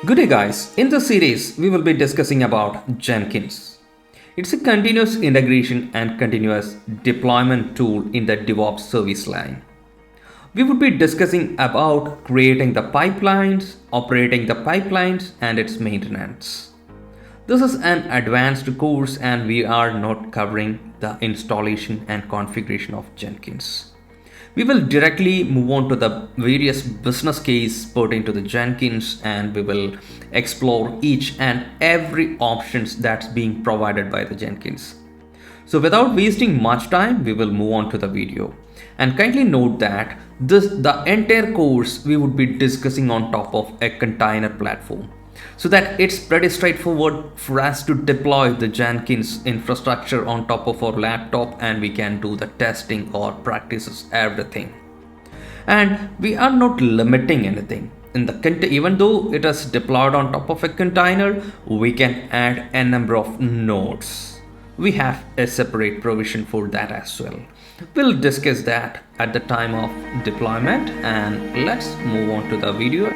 Good day guys, in this series we will be discussing about Jenkins. It's a continuous integration and continuous deployment tool in the DevOps service line. We would be discussing about creating the pipelines, operating the pipelines and its maintenance. This is an advanced course and we are not covering the installation and configuration of Jenkins. We will directly move on to the various business case pertaining to the Jenkins, and we will explore each and every options that's being provided by the Jenkins. So without wasting much time, we will move on to the video. And kindly note that the entire course we would be discussing on top of a container platform, so that it's pretty straightforward for us to deploy the Jenkins infrastructure on top of our laptop and we can do the testing or practices everything. And we are not limiting anything in the even though it is deployed on top of a container, we can add a number of nodes. We have a separate provision for that as well. We'll discuss that at the time of deployment, and let's move on to the video.